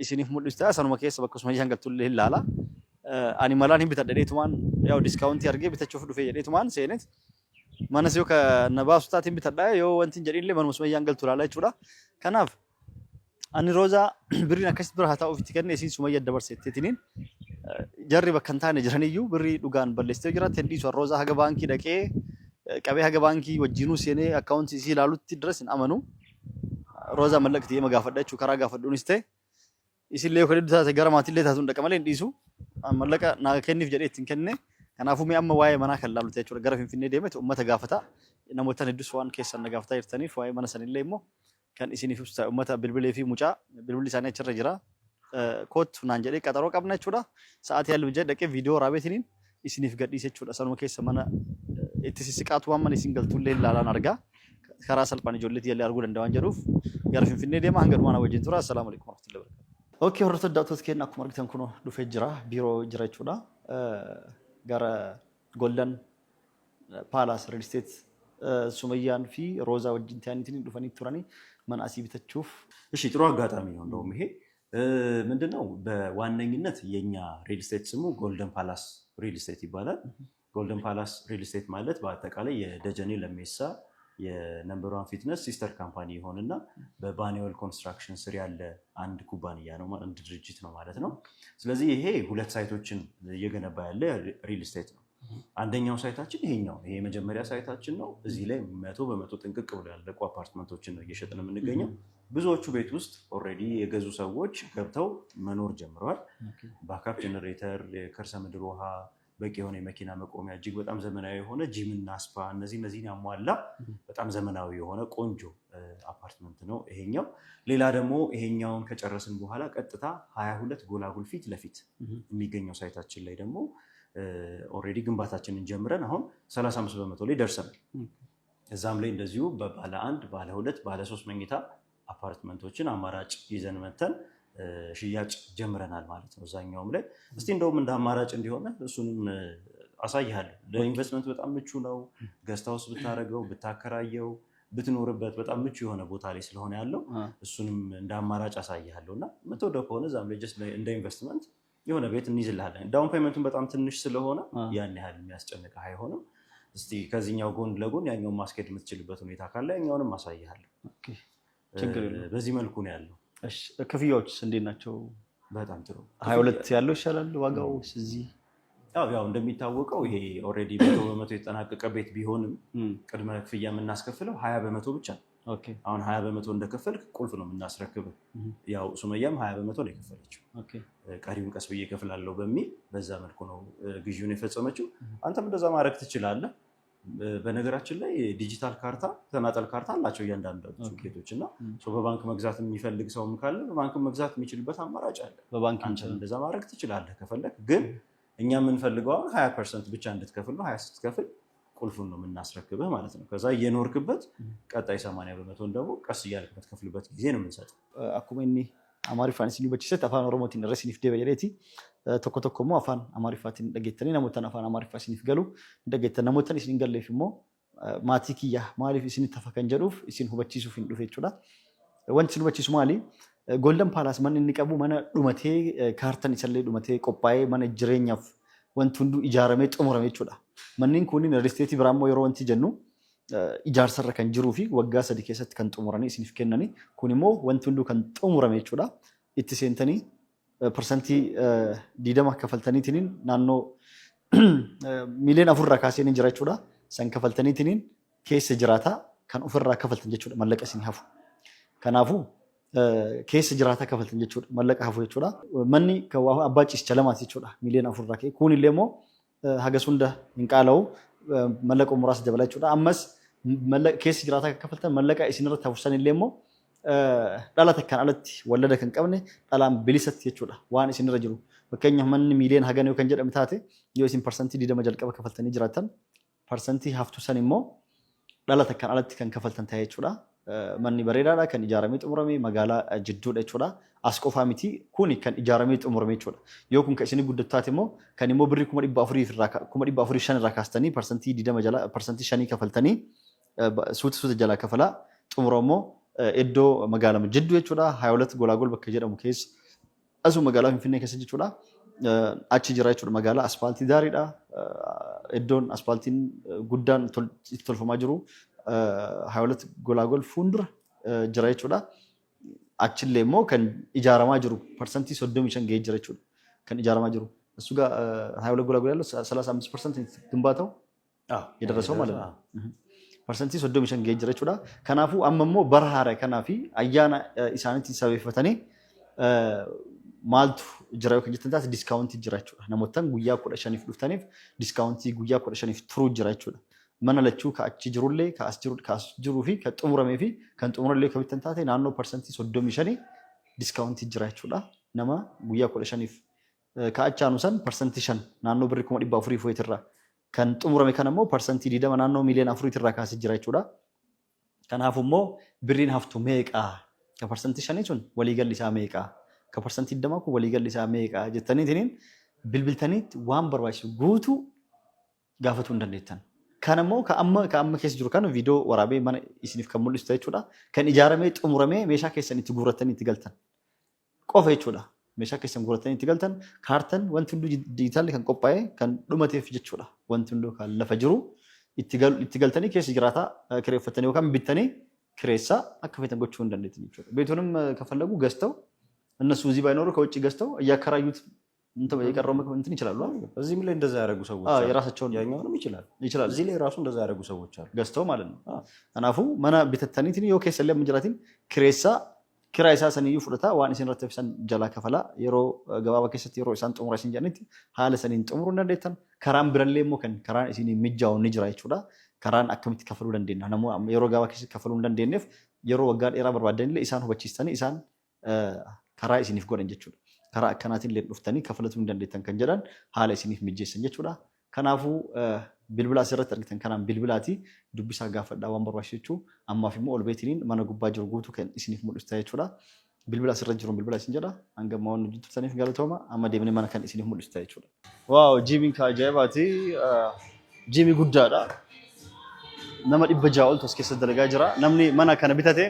isinif mul'istaa sanuma keessa bakka Sumayyaa galtullee ilaala. Ani malaan hin bitadhe dheetumaan yaw discounti argee bitachuuf dhufee jedheetumaan seenet manas yoo ka na baasu taatiin bitadhaa yoo wanti hin jedhinillee manuma Sumayyaa galtu ilaala jechuudha. Kanaaf ani roozaa birriin akkasitti bira haa ta'u ofitti kennee isin Sumayyaa dabarseetteetiniin jarri bakka hin taane jiraniyyuu birrii dhugaan balleessitee jira tendhiisu roozaa haga baankii dhaqee qabee haga baankii wajjinuu seenee akkaawuntii isii ilaalutti diras hin amanu roozaa mallaqti yema gaafadha jechuu karaa gaafadhuunis ta'e isillee yoo kadhiddu taate gara maatillee taatuun dhaqa malee hin dhiisu mallaqa naa kenniif jedhee ittiin kenne kanaafuu mee amma waa'ee manaa kan laalu jechuudha gara Finfinnee deemee uummata gaafata namoota hedduus waan keessan na gaafataa jirtaniif waa'ee mana sanillee immoo kan isiniif ibsa uummata bilbilee fi mucaa bilbilli isaanii achirra jira kootu naan jedhee qaxaroo qabna jechuudha sa'aatii halluu jedhee dhaqee viidiyoo raabetiniin isiniif gadhiise jechuudha sanuma keessa mana itti sissiqaatu waan mana isin galtullee ilaalaan argaa karaa salphaan ijoollee tiyallee arguu danda'an jedhuuf gara Finfinnee deema hanga dhumaana wajjin tura assalaamu alaykum warahmatullahi wabarakatuh. Okay hordoftoota daawwattoota keenya akkuma argitan kun dhufee jira biiroo jira jechuudha gara Golden Palace Real Estate Sumayyaan fi Roozaa wajjin ta'anii dhufanii turanii mana asii bitachuuf እሺ ጥሩ አጋጣሚ ነው እንደውም ይሄ ምንድነው በዋነኝነት የኛ ሪል ስቴት ስሙ ጎልደን ፓላስ ሪል ስቴት ይባላል። ጎልደን ፓላስ ሪል ስቴት ማለት በአጠቃላይ የደጀኔ ለሜሳ የነምበር 1 ፊትነስ ሲስተር ካምፓኒ ይሆንና በባኒዌል ኮንስትራክሽን ስር ያለ አንድ ኩባንያ ነው አንድ ድርጅት ነው ማለት ነው። ስለዚህ ይሄ ሁለት ሳይቶችን እየገነባ ያለ ሪል ስቴት ነው። አንደኛው ሳይታችን ይሄኛው ይሄ መጀመሪያ ሳይታችን ነው። እዚህ ላይ 100% ጥንቅቅ ብሎ ያለቁ አፓርትመንቶችን ነው እየሸጥን የምንገኘው። ብዙዎቹ ቤት ውስጥ ኦሬዲ የገዙ ሰዎች ገብተው መኖር ጀምረዋል። ባካፕ ጀነሬተር፣ የከርሰ ምድር ውሃ፣ በቂ የሆነ የመኪና መቆሚያ፣ እጅግ በጣም ዘመናዊ የሆነ ጂም እና ስፓ እነዚህን ያሟላ በጣም ዘመናዊ የሆነ ቆንጆ አፓርትመንት ነው ይሄኛው። ሌላ ደግሞ ይሄኛውን ከጨረስን በኋላ ቀጥታ 22 ጎላጉል ፊት ለፊት የሚገኘው ሳይታችን ላይ ደግሞ ኦሬዲ ግንባታችንን ጀምረን አሁን 35% ላይ ደርሰናል። እዛም ላይ እንደዚሁ በባለ 1 ባለ 2 ባለ 3 መኝታ አፓርትመንቶችን አማራጭ ይዘን መተን ሽያጭ ጀምረናል ማለት ነው። እዛኛውም ላይ እስቲ እንደውም እንደ አማራጭ እንዲሆነ እሱንም አሳይሃለሁ። ለኢንቨስትመንት በጣም ምቹ ነው። ገስት ሃውስ ብታረገው ብታከራየው ብትኖርበት በጣም ምቹ የሆነ ቦታ ላይ ስለሆነ ያለው እሱንም እንደ አማራጭ አሳይሃለሁና የምትወደው ከሆነ እዛም ላይ ጀስት እንደ ኢንቨስትመንት የሆነ ቤት እንይዝልሃለን። ዳውን ፔመንቱን በጣም ትንሽ ስለሆነ ያን ያህል የሚያስጨንቅ አይሆንም። እስቲ ከዚህኛው ጎን ለጎን ያኛውን ማስኬድ የምትችልበት ሁኔታ ካለ ያኛውንም አሳይሃለሁ። ኦኬ ችግር የለም። በዚህ መልኩ ነው ያለው። እሺ ክፍያዎችስ እንዴት ናቸው? በጣም ጥሩ 22 ያለው ይሻላል ዋጋው እዚህ ያው እንደሚታወቀው ይሄ ኦሬዲ 100% የተጠናቀቀ ቤት ቢሆንም ቅድመ ክፍያ የምናስከፍለው 20% ብቻ ነው። ኦኬ አሁን 20% እንደከፈልክ ቁልፍ ነው የምናስረክበው። ያው ሱመያም 20% ነው የከፈለችው። ኦኬ ቀሪውን ቀስ ብዬ እከፍላለሁ በሚል በዛ መልኩ ነው ግዢውን የፈጸመችው። አንተም እንደዛ ማድረግ ትችላለህ። በነገራችን ላይ ዲጂታል ካርታ ተናጠል ካርታ አላቸው እያንዳንዳቸው ቤቶችና በባንክ መግዛት የሚፈልግ ሰውም ካለ በባንክ መግዛት የሚችልበት አማራጭ አለ። በባንክ እንደዛ ማድረግ ትችላለህ ከፈለክ። ግን እኛ የምንፈልገው 20% ብቻ እንድትከፍል ነው። 20 ስትከፍል ቁልፉን ነው የምናስረክብህ ማለት ነው። ከዛ እየኖርክበት ቀጣይ 80% ደግሞ ቀስ እያልክ የምትከፍልበት ጊዜ ነው የምንሰጠው። አኩመኒ አማሪፋን ሲኒ በችሰት አፋን ኦሮሞቲን ረሲኒፍ ደበየሌቲ tokko tokko immoo afaan amaariffaatiin dhageettanii namoota afaan amaariffaa isiniif galu dhageettan namoota isin galleef immoo maatii kiyya maaliif isinitti hafa kan jedhuuf isin hubachiisuuf hin dhufe jechuudha. Wanti isin hubachiisu maali? Golden Palace manni inni qabu mana dhumatee kaartan isallee dhumatee qophaa'ee mana jireenyaaf wanti hunduu ijaaramee xumurame jechuudha. Manneen kunniin real estate biraa immoo yeroo wanti jennu ijaarsarra kan jiruu fi waggaa 3 keessatti kan xumuranii isiniif kennanii kun immoo wanti hunduu kan xumurame jechuudha. Itti seentanii persentii 20 kafaltaniitiin naannoo miiliyoona 4 kaasee ni jira jechuudha. San kafaltaniitiin keessa jiraata kan ofirraa kafaltan jechuudha mallaqa isin hafu. Kanaafuu keessa jiraata kafaltan jechuudha mallaqa hafu jechuudha. Manni kan abbaa ciisicha lamaati jechuudha miiliyoona 4 kee. Kun illee immoo haga sunda hin qaala'u mallaqa muraasa dabala jechuudha. Ammas keessa jiraata kafaltan mallaqa isin irratti hafusan illee immoo dhalata kan alatti wallada kan qabne dhalaan bilisatti jechuudha waan isin irra jiru. Fakkeenyaaf manni miiliyoona hagan yoo kan jedhamu taate yoo isin persentii 20 jalqaba kafaltanii jiraatan persentii haftu san immoo dhalata kan alatti kan kafaltan ta'e jechuudha. Manni bareedaadha kan ijaaramee xumurame magaalaa jidduudha jechuudha. As qofaa miti kuni kan ijaaramee xumurame jechuudha. Yoo kun kan isin guddatu taate immoo kan immoo birrii 400 irraa kaastanii persentii 20 jala persentii 5 kafaltanii suuta jala kafalaa xumuramoo iddoo magaalaa jidduu jechuudha 22 golaagol bakka jedhamu keessa Asuma magaalaa Finfinnee keessa jechuudha. Achi jira jechuudha magaalaa asfaaltii gaariidha. Iddoon asfaaltiin guddaan itti tolfamaa jiru Haayilat Golaagol fuuldura jira jechuudha. Achillee immoo kan ijaaramaa jiru parsantii 35 ga'ee jira jechuudha. Kan ijaaramaa jiru. እሱ ጋር Haayilat Golaagol ያለው 35% ግንባታው የደረሰው ማለት ነው። ፐርሰንtii 35 ga'ee jira jechuudha. Kanaafuu amma immoo bara haaraa kanaa fi ayyaana isaaniitiin sabeeffatanii maaltu jira yookiin jettan taate diskaawuntii jira jechuudha. Namoota guyyaa 15f dhuftaniif diskaawuntii guyyaa 15f turuu jira jechuudha. Mana lachuu ka achi jirullee ka as jiruu fi ka xumuramee fi kan xumurallee ka bittan taate naannoo parsantii 35 diskaawuntii jira jechuudha. Nama guyyaa 15f ka achaanu san parsantii 5 naannoo birrii 400 foyitirraa kan xumurame kan immoo parsantii 20 naannoo miliyoona 4 irraa kaasee jira jechuudha. Kanaafuu immoo birriin haftu meeqa? Ka parsantii 5 sun waliigalli isaa meeqa? Ka parsantii 20 kun waliigalli isaa meeqa jettaniitiin bilbiltaniitti waan barbaachisu guutuu gaafatuu hin dandeettan. Kan immoo ka amma keessa jiru kan viidiyoo waraabee mana isiniif kan mul'isu jechuudha. Kan ijaaramee xumuramee meeshaa keessan itti guurratanii itti galtan qofa jechuudha. Meeshaa keessan guurratanii itti galtan kaartan wanti hunduu dijitaalli kan qophaa'ee kan dhumateef jechuudha. Wanti hunduu kan lafa jiru itti galtanii keessa jiraataa kireeffatanii yookaan bittanii kireessaa akka feetan gochuu hin dandeettan jechuudha. ቤቱንም ከፈለጉ ገዝተው እነሱ እዚህ ባይኖሩ ከውጭ ገዝተው እያከራዩት የቀረው እንትን ይችላሉ። እዚህም ላይ እንደዛ ያደረጉ ሰዎች አሉ። የራሳቸውን ያኛውንም ይችላል። እዚህ ላይ ራሱ እንደዛ ያደረጉ ሰዎች አሉ ገዝተው ማለት ነው። አናፉ ማና ቢተታኒትን ዮ ከሰለ ምንጀራቲን ክሬሳ ክራይሳ ሰንዩ ፍለታ ዋን ሲን ረተፍሰን ጀላ ከፈላ የሮ ገባባ ከሰት የሮ ኢሳን ጥሙራ ሲንጃኒት ሀለ ሰኒን ጥሙሩ እንደደተን ከራን ብረን ለሞ ከን ከራን ሲኒ ምጃው ንጅራ ይችላ ከራን አከምት ከፈሉ እንደና ነሞ የሮ ገባ ከሰት ከፈሉ እንደነፍ የሮ ወጋድ ኤራ በርባደን ለኢሳን ሆበቺስተኒ ኢሳን ከራ ኢሲኒፍ ጎደን ጀቹ ከራ አከናቲን ለዱፍተኒ ከፈለቱ እንደደተን ከንጀዳን ሀለ ሲኒፍ ምጄሰን ጀቹላ ከናፉ bilbila asirratti argitan kanaan bilbilaati dubbisaa gaafadhaa waan barbaachisu ammaaf immoo ol beetiniin mana gubbaa jiru guutuu kan isiniif mul'ista jechuudha. Bilbila asirratti jiru bilbila isin jedha hanga waan hojjetaniif galatooma amma deemnee mana kan isiniif mul'ista jechuudha. Waaw jiimiin ka ajaa'ibaati. Jiimii guddaadha. Nama 100 oltu as keessa dalagaa jira. Namni mana kana bitate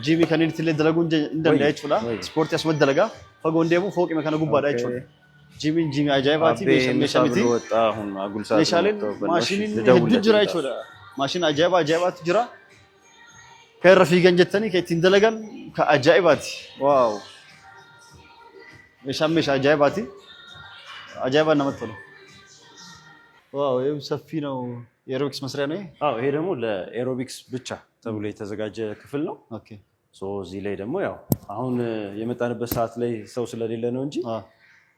jiimii kan inni illee dalaguu hin danda'a jechuudha. Ispoortii asumatti dalagaa fagoon deemu fooqima kana gubbaadha jechuudha. jiimii ajaa'ibaati meeshaa miti meeshaaleen maashiniin hedduu jira jechuudha. Maashina ajaa'ibaatu jira. Kan irra fiigan jettanii kan ittiin dalagan kan ajaa'ibaati. Waaw meeshaa ajaa'ibaati. Ajaa'ibaan namatti tola. ዋው ይሄ ሰፊ ነው የኤሮቢክስ መስሪያ ነው። ይሄ ደግሞ ለኤሮቢክስ ብቻ ተብሎ የተዘጋጀ ክፍል ነው። ኦኬ ሶ እዚህ ላይ ደግሞ ያው አሁን የመጣንበት ሰዓት ላይ ሰው ስለሌለ ነው እንጂ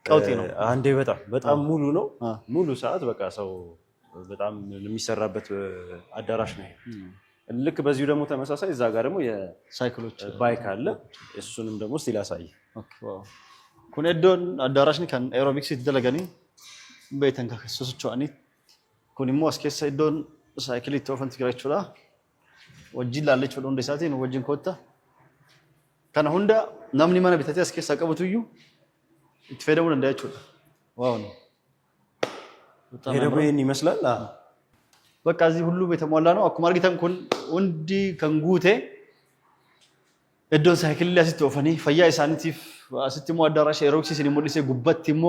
ቀውጤ ነው። አንዴ በጣም ሙሉ ነው። ሙሉ ሰዓት በቃ ሰው በጣም የሚሰራበት አዳራሽ ነው። ልክ በዚሁ ደግሞ ተመሳሳይ እዛ ጋር ደግሞ የሳይክሎች ባይክ አለ። እሱንም ደግሞ እስቲ ላሳይ። ኦኬ ዋው ኩን እዶን አዳራሽኒ ካን ኤሮቢክስ ይተደለገኒ በይተን ከከሰሱቻኒ ኩን ሞ አስከሰ እዶን ሳይክል ይተወፈንት ይግራችሁላ ወጂን ላለች ወደ እንደሳቴ ነው ወጂን ኮታ ካና ሁንዳ ናምኒ ማና ቢታቴ አስከሰ ቀበቱዩ ይተፈደሙን እንዳያችሁ ዋው ነው። ሄደበይን ይመስላል። በቃ እዚህ ሁሉ የተሟላ ነው። አኩ ማርጊተን ኩን ወንዲ ከንጉቴ እዶን ሳይክል ሊያስት ወፈኒ ፈያ ኢሳኒቲፍ አስትሞ አዳራሽ ኤሮክሲ ሲኒሞሊሴ ጉበትሞ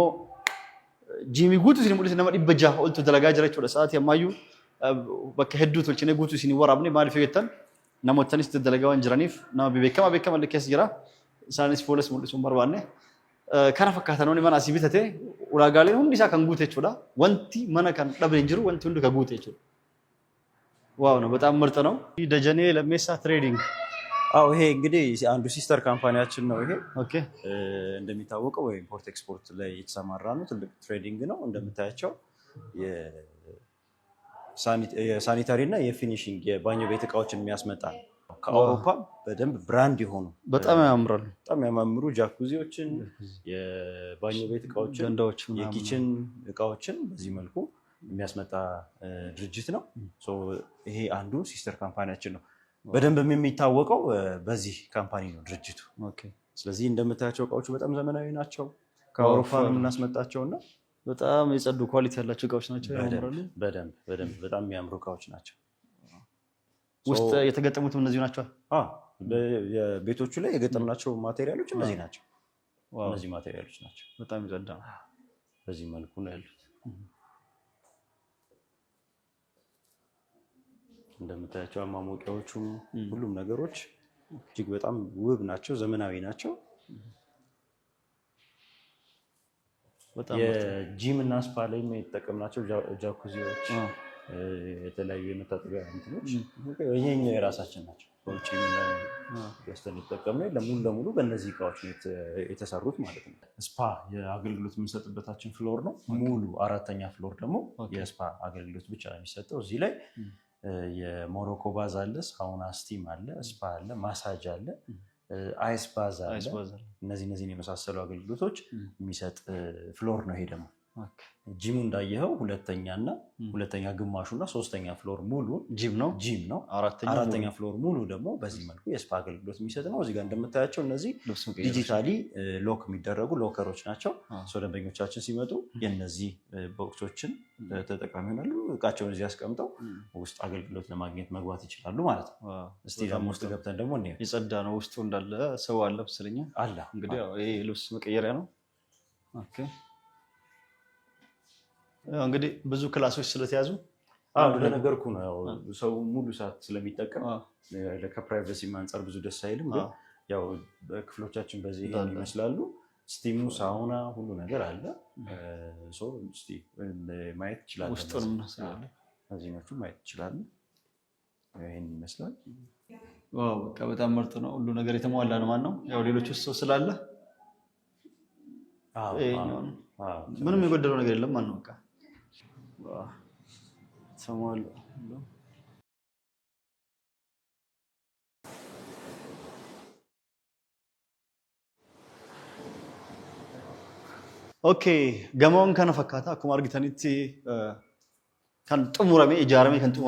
ጂሚ ጉቱ ሲኒሞሊሴ ነማ ዲበጃ ኦልቱ ደለጋ ጀረችው ለሰዓት የማዩ በቃ ሄዱ ቶልችኔ ጉቱ ሲኒ ወራብኔ ማልፈ ይተን ነሞተንስ ደለጋውን ጅራኒፍ ነማ ቢበከማ ለከስ ጅራ ሳኒስ ፎለስ ሙልሱን በርባኔ kana fakkaatan oni mana asii bitate ulaagaaleen hundi isaa kan guute jechuudha. Wanti mana kan dhabne jiru wanti hundi kan guute jechuudha. ዋው ነው በጣም ምርጥ ነው። ደጀኔ ለሜሳ ትሬዲንግ ይሄ እንግዲህ አንዱ ሲስተር ካምፓኒያችን ነው። ይሄ ኦኬ እንደሚታወቀው ኢምፖርት ኤክስፖርት ላይ የተሰማራ ነው። ትልቅ ትሬዲንግ ነው። እንደምታያቸው የሳኒታሪ እና የፊኒሺንግ የባኞ ቤት እቃዎችን የሚያስመጣ ነው። ከአውሮፓ በደንብ ብራንድ የሆኑ በጣም ያምራሉ። በጣም ያማምሩ ጃኩዚዎችን፣ የባኞ ቤት እቃዎችን፣ የኪችን እቃዎችን በዚህ መልኩ የሚያስመጣ ድርጅት ነው። ይሄ አንዱ ሲስተር ካምፓኒያችን ነው። በደንብ የሚታወቀው በዚህ ካምፓኒ ነው ድርጅቱ። ስለዚህ እንደምታያቸው እቃዎቹ በጣም ዘመናዊ ናቸው። ከአውሮፓ ነው የምናስመጣቸውና በጣም የጸዱ ኳሊቲ ያላቸው እቃዎች ናቸው። ያምራሉ። በደንብ በጣም የሚያምሩ እቃዎች ናቸው። ውስጥ የተገጠሙት እነዚህ ናቸው። ቤቶቹ ላይ የገጠምናቸው ማቴሪያሎች እነዚህ ናቸው። እነዚህ ማቴሪያሎች ናቸው። በጣም ይጸዳ ነው። በዚህ መልኩ ነው ያሉት። እንደምታያቸው ማሞቂያዎቹ ሁሉም ነገሮች እጅግ በጣም ውብ ናቸው፣ ዘመናዊ ናቸው። የጂም እና ስፓ ላይ የተጠቀምናቸው ጃኩዚዎች፣ የተለያዩ የመታጠቢያ እንትኖች የኛ የራሳችን ናቸው። ከውጭ ገዝተን የተጠቀምነው ሙሉ ለሙሉ በእነዚህ እቃዎች የተሰሩት ማለት ነው። ስፓ የአገልግሎት የምንሰጥበታችን ፍሎር ነው። ሙሉ 4ኛ ፍሎር ደግሞ የስፓ አገልግሎት ብቻ ነው የሚሰጠው። እዚህ ላይ የሞሮኮ ባዝ አለ፣ ሳውና ስቲም አለ፣ ስፓ አለ፣ ማሳጅ አለ፣ አይስ ባዝ አለ። እነዚህን የመሳሰሉ አገልግሎቶች የሚሰጥ ፍሎር ነው። ይሄ ደግሞ ጂሙ እንዳየኸው ሁለተኛ ግማሹና 3ኛ ፍሎር ሙሉ ጂም ነው። 4ኛ ፍሎር ሙሉ ደግሞ በዚህ መልኩ የስፓ አገልግሎት የሚሰጥ ነው። እዚህ ጋር እንደምታያቸው እነዚህ ዲጂታሊ ሎክ የሚደረጉ ሎከሮች ናቸው። ደንበኞቻችን ሲመጡ የነዚህ ቦክሶችን ተጠቃሚ ይሆናሉ። እቃቸውን እዚህ አስቀምጠው ውስጥ አገልግሎት ለማግኘት መግባት ይችላሉ ማለት ነው። እስቲ ደግሞ ውስጥ ገብተን ደግሞ የጸዳ ነው። ውስጡ እንዳለ ሰው አለ መሰለኝ። እንግዲህ ይሄ ልብስ መቀየሪያ ነው። እንግዲህ ብዙ ክላሶች ስለተያዙ ለነገርኩ ነው። ሰው ሙሉ ሰዓት ስለሚጠቀም ከፕራይቬሲ አንጻር ብዙ ደስ አይልም። ግን ያው ክፍሎቻችን በዚህ ይሄን ይመስላሉ። ስቲሙ፣ ሳውና ሁሉ ነገር አለ። እስቲ ማየት ይችላል። ውስጡንም እናስባለን። እዚህኞቹ ማየት ይችላል። ይሄን ይመስላል። ዋው በቃ በጣም ምርጥ ነው። ሁሉ ነገር የተሟላ ነው። ማን ነው ያው ሌሎች ውስጥ ሰው ስላለ ምንም የጎደለው ነገር የለም። ማን ነው በቃ ተሟላ። ኦኬ gamoon kana fakkaata akkuma argitanitti kan xumurame ijaaramee kan xumurame